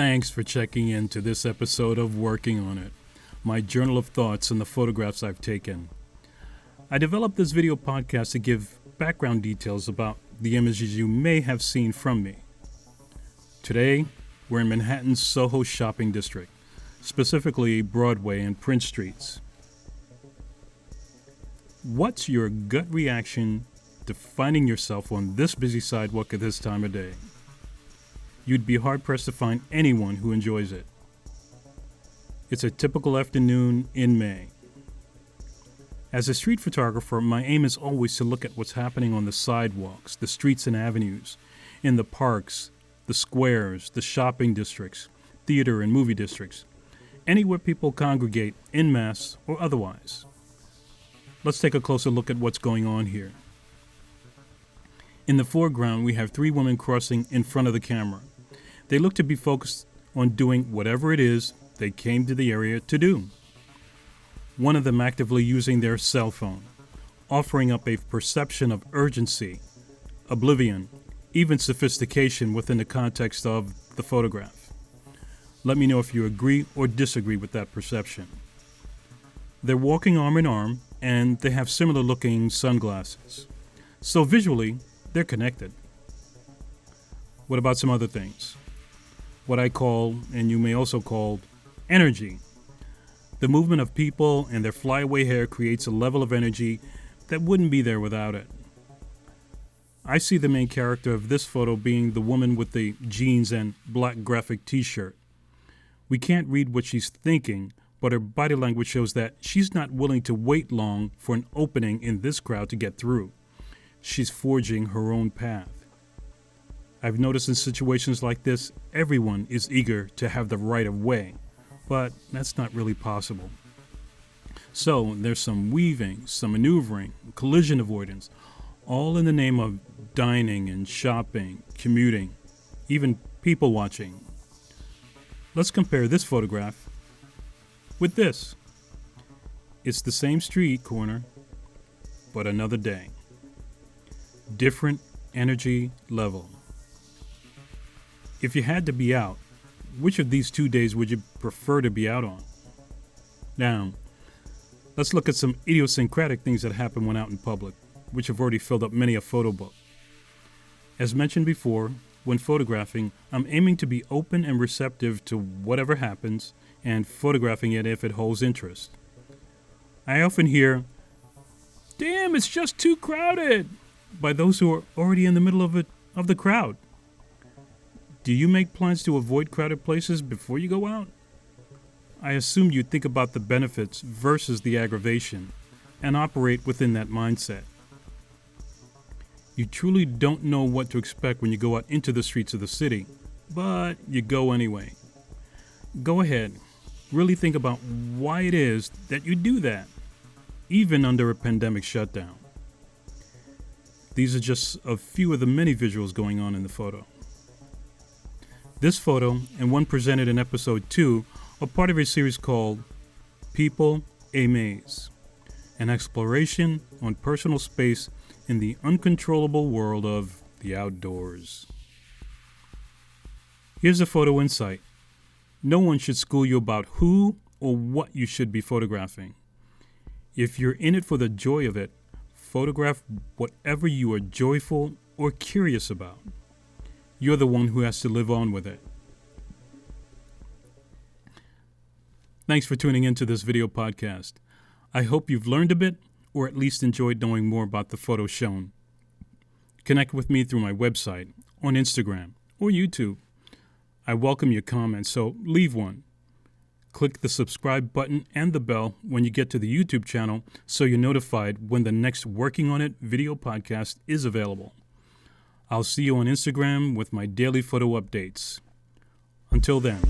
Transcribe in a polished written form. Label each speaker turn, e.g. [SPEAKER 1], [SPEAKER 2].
[SPEAKER 1] Thanks for checking in to this episode of Working on It, my journal of thoughts and the photographs I've taken. I developed this video podcast to give background details about the images you may have seen from me. Today, we're in Manhattan's Soho shopping district, specifically Broadway and Prince Streets. What's your gut reaction to finding yourself on this busy sidewalk at this time of day? You'd be hard-pressed to find anyone who enjoys it. It's a typical afternoon in May. As a street photographer, my aim is always to look at what's happening on the sidewalks, the streets and avenues, in the parks, the squares, the shopping districts, theater and movie districts, anywhere people congregate en masse or otherwise. Let's take a closer look at what's going on here. In the foreground, we have three women crossing in front of the camera. They look to be focused on doing whatever it is they came to the area to do. One of them actively using their cell phone, offering up a perception of urgency, oblivion, even sophistication within the context of the photograph. Let me know if you agree or disagree with that perception. They're walking arm in arm, and they have similar-looking sunglasses. So visually, they're connected. What about some other things? What I call, and you may also call, energy. The movement of people and their flyaway hair creates a level of energy that wouldn't be there without it. I see the main character of this photo being the woman with the jeans and black graphic t-shirt. We can't read what she's thinking, but her body language shows that she's not willing to wait long for an opening in this crowd to get through. She's forging her own path. I've noticed in situations like this, everyone is eager to have the right of way, but that's not really possible. So there's some weaving, some maneuvering, collision avoidance, all in the name of dining and shopping, commuting, even people watching. Let's compare this photograph with this. It's the same street corner, but another day. Different energy level. If you had to be out, which of these 2 days would you prefer to be out on? Now, let's look at some idiosyncratic things that happen when out in public, which have already filled up many a photo book. As mentioned before, when photographing, I'm aiming to be open and receptive to whatever happens and photographing it if it holds interest. I often hear, "Damn, it's just too crowded," by those who are already in the middle of the crowd. Do you make plans to avoid crowded places before you go out? I assume you think about the benefits versus the aggravation and operate within that mindset. You truly don't know what to expect when you go out into the streets of the city, but you go anyway. Go ahead, really think about why it is that you do that, even under a pandemic shutdown. These are just a few of the many visuals going on in the photo. This photo, and one presented in episode 2, are part of a series called People, a Maze, an exploration on personal space in the uncontrollable world of the outdoors. Here's a photo insight. No one should school you about who or what you should be photographing. If you're in it for the joy of it, photograph whatever you are joyful or curious about. You're the one who has to live on with it. Thanks for tuning into this video podcast. I hope you've learned a bit, or at least enjoyed knowing more about the photos shown. Connect with me through my website, on Instagram, or YouTube. I welcome your comments, so leave one. Click the subscribe button and the bell when you get to the YouTube channel so you're notified when the next Working on It video podcast is available. I'll see you on Instagram with my daily photo updates. Until then.